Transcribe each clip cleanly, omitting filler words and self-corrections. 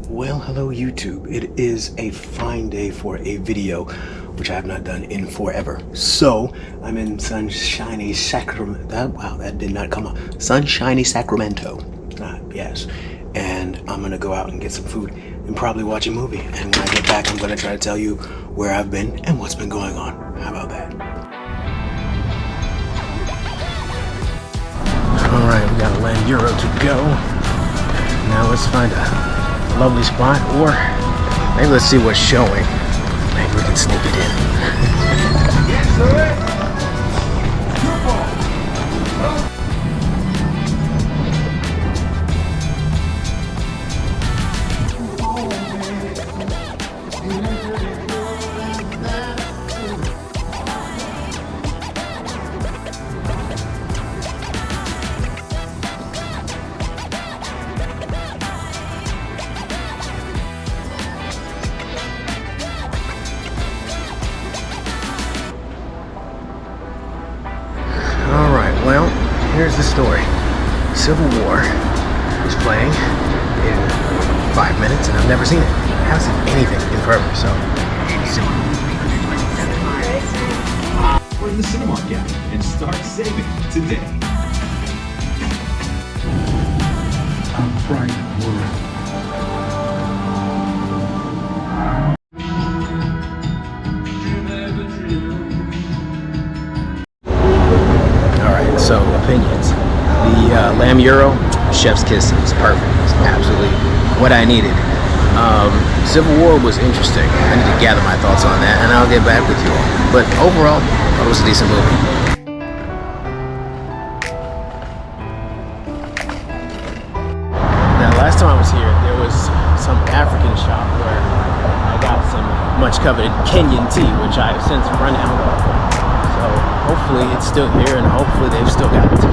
Well, hello YouTube. It is a fine day for a video, which I have not done in forever. So, I'm in sunshiny Sacramento. Wow, that did not come up. Sunshiny Sacramento. Yes. And I'm gonna go out and get some food and probably watch a movie. And when I get back, I'm gonna try to tell you where I've been and what's been going on. How about that? Alright, we got a Land Euro to go. Now let's find a lovely spot, or maybe let's see what's showing. Maybe we can sneak it in. Well, here's the story. Civil War is playing in 5 minutes, and I've never seen it. I haven't seen anything in forever, so let's see. We're in the Cinemark app and start saving today. I'm frightened, world. So, opinions. The lamb euro, chef's kiss, is perfect. It's absolutely what I needed. Civil War was interesting. I need to gather my thoughts on that, and I'll get back with you all. But overall, it was a decent movie. Now, last time I was here, there was some African shop where I got some much coveted Kenyan tea, which I have since run out of. So hopefully it's still here, and hopefully they've still got tea.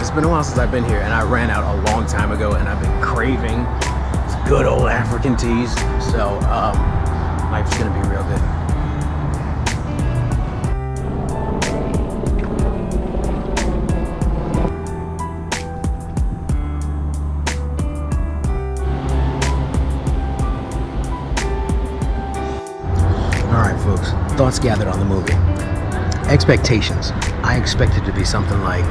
It's been a while since I've been here, and I ran out a long time ago, and I've been craving good old African teas, so life's gonna be real good. Alright folks, thoughts gathered on the movie. Expectations. I expected it to be something like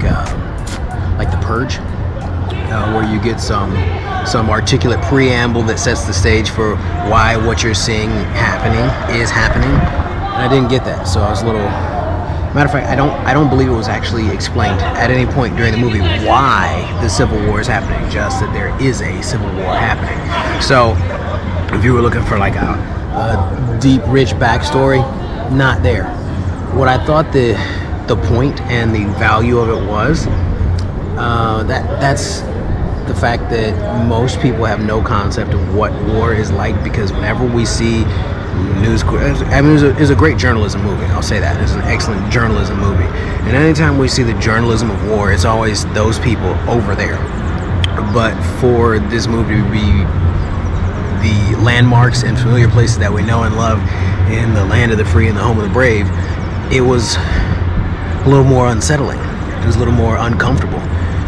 The Purge, where you get some articulate preamble that sets the stage for why what you're seeing is happening, and I didn't get that. So I was a little. Matter of fact, I don't believe it was actually explained at any point during the movie why the Civil War is happening. Just that there is a Civil War happening. So if you were looking for like a deep, rich backstory, not there. What I thought the point and the value of it was, that's the fact that most people have no concept of what war is like, because whenever we see news, I mean, it was a great journalism movie, I'll say that. It's an excellent journalism movie. And anytime we see the journalism of war, it's always those people over there. But for this movie to be the landmarks and familiar places that we know and love in the land of the free and the home of the brave, it was a little more unsettling. It was a little more uncomfortable.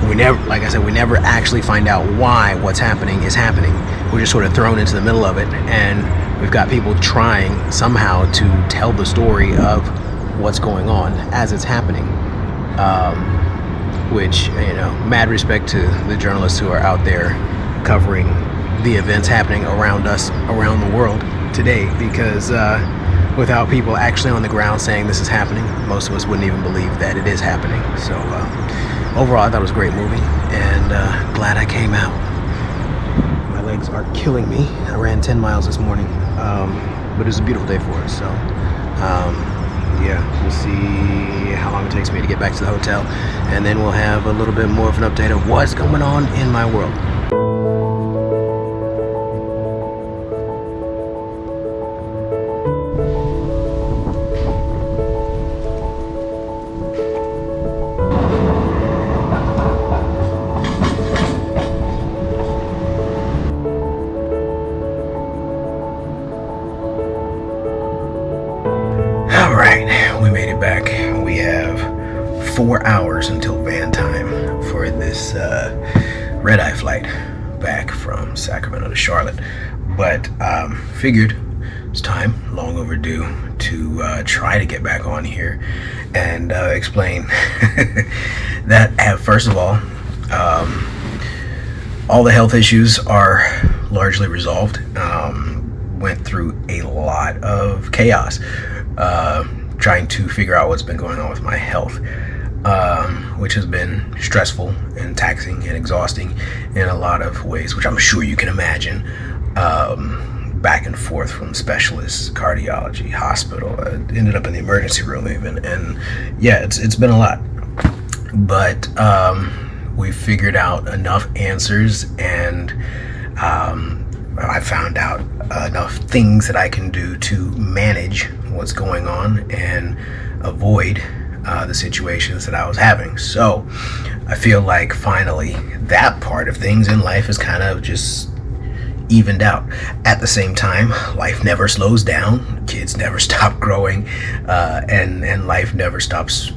We never, like I said, we never actually find out why what's happening is happening. We're just sort of thrown into the middle of it, and we've got people trying somehow to tell the story of what's going on as it's happening. Which, you know, mad respect to the journalists who are out there covering the events happening around us, around the world today, because without people actually on the ground saying this is happening, most of us wouldn't even believe that it is happening. So overall, I thought it was a great movie, and glad I came out. My legs are killing me. I ran 10 miles this morning, but it was a beautiful day for us. So yeah, we'll see how long it takes me to get back to the hotel, and then we'll have a little bit more of an update of what's going on in my world. All right, we made it back. We have 4 hours until van time for this red-eye flight back from Sacramento to Charlotte. But figured it's time, long overdue, to try to get back on here and explain that, first of all the health issues are largely resolved. Went through a lot of chaos trying to figure out what's been going on with my health, which has been stressful and taxing and exhausting in a lot of ways, which I'm sure you can imagine. Back and forth from specialists, cardiology, hospital, ended up in the emergency room even, and yeah, it's been a lot. But we figured out enough answers, and I found out enough things that I can do to manage what's going on and avoid the situations that I was having. So I feel like finally that part of things in life is kind of just evened out. At the same time, life never slows down, kids never stop growing, and life never stops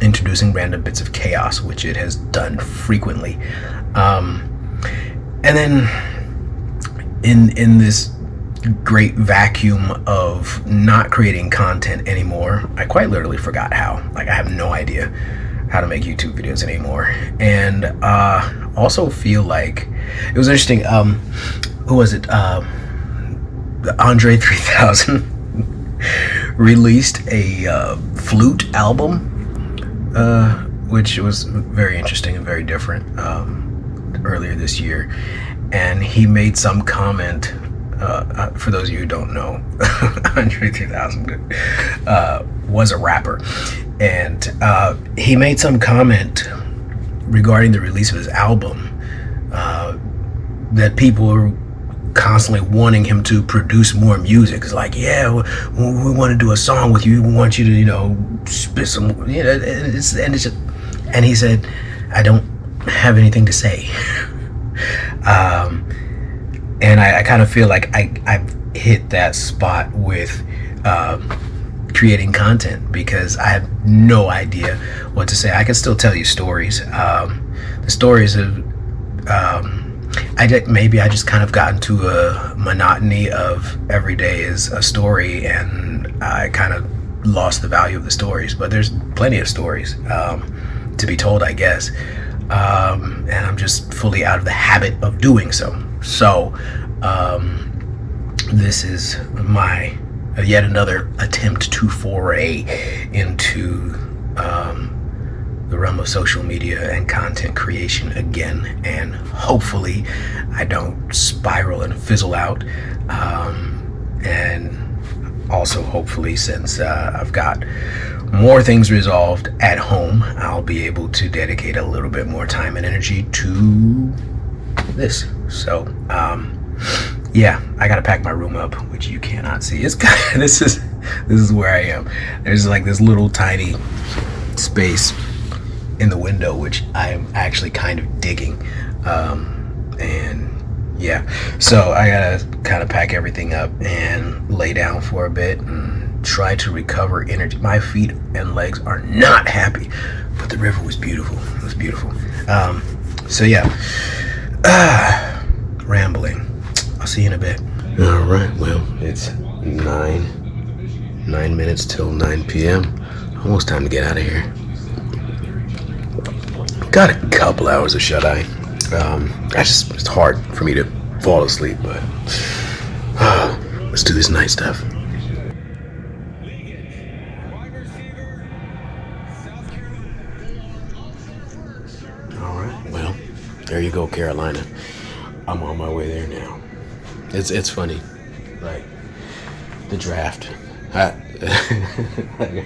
introducing random bits of chaos, which it has done frequently. And then in this great vacuum of not creating content anymore, I quite literally forgot how. Like, I have no idea how to make YouTube videos anymore. And also feel like it was interesting. Who was it? Andre 3000 released a flute album, which was very interesting and very different, earlier this year. And he made some comment, for those of you who don't know, Andre 3000 was a rapper. And he made some comment regarding the release of his album, that people were constantly wanting him to produce more music. It's like, yeah, we want to do a song with you. We want you to, spit some, and he said, I don't have anything to say. And I kind of feel like I've hit that spot with creating content, because I have no idea what to say. I can still tell you stories. The stories of maybe I just kind of got into a monotony of every day is a story, and I kind of lost the value of the stories. But there's plenty of stories to be told, I guess. And I'm just fully out of the habit of doing so. So this is my yet another attempt to foray into the realm of social media and content creation again, and hopefully I don't spiral and fizzle out. And also hopefully, since I've got more things resolved at home, I'll be able to dedicate a little bit more time and energy to this. So yeah, I gotta pack my room up, which you cannot see. It's kind of, this is where I am. There's like this little tiny space in the window, which I am actually kind of digging. And yeah, so I gotta kind of pack everything up and lay down for a bit and try to recover energy. My feet and legs are not happy, but the river was beautiful. It was beautiful. So yeah, rambling. I'll see you in a bit. All right, well, it's 9 minutes till 9 p.m. Almost time to get out of here. Got a couple hours of shut-eye. It's hard for me to fall asleep, but let's do this night stuff. All right, well, there you go, Carolina. I'm on my way there now. It's funny, like the draft. I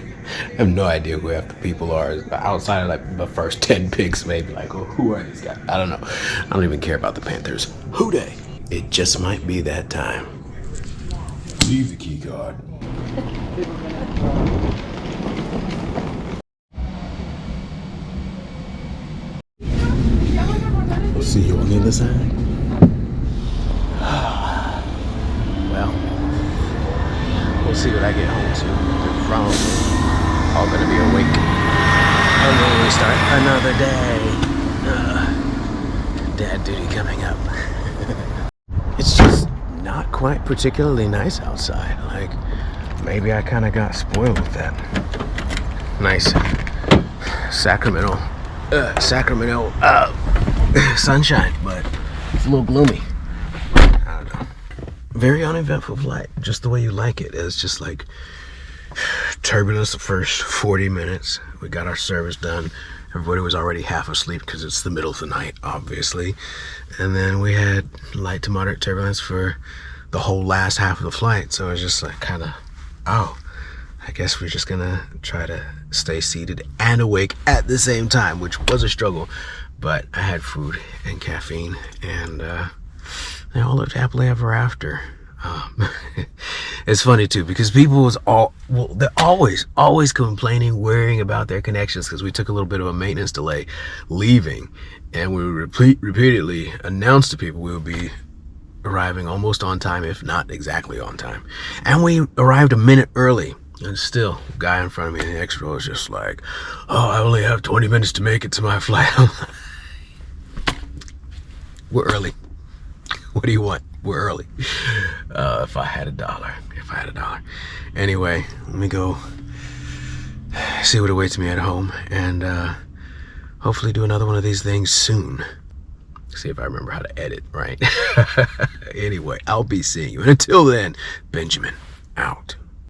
have no idea who half the people are. Outside of like the first 10 picks, maybe like, oh, who are these guys? I don't know. I don't even care about the Panthers. Who dey? It just might be that time. Leave the key card. We'll see you on the other side. Well, we'll see what I get home to. They're probably all gonna be awake. And then we start another day. Dad duty coming up. It's just not quite particularly nice outside. Like, maybe I kind of got spoiled with that nice Sacramento sunshine, but it's a little gloomy. I don't know. Very uneventful flight, just the way you like it. It's just like turbulence the first 40 minutes. We got our service done. Everybody was already half asleep because it's the middle of the night, obviously. And then we had light to moderate turbulence for the whole last half of the flight. So it was just like kind of, oh, I guess we're just gonna try to stay seated and awake at the same time, which was a struggle. But I had food and caffeine, and they all lived happily ever after. It's funny too, because people they're always complaining, worrying about their connections, because we took a little bit of a maintenance delay leaving, and we repeatedly announced to people we would be arriving almost on time, if not exactly on time. And we arrived a minute early, and still, the guy in front of me in the next row was just like, oh, I only have 20 minutes to make it to my flight. We're early. What do you want? We're early. If I had a dollar. Anyway, let me go see what awaits me at home, and hopefully do another one of these things soon. See if I remember how to edit, right? Anyway, I'll be seeing you. And until then, Benjamin, out.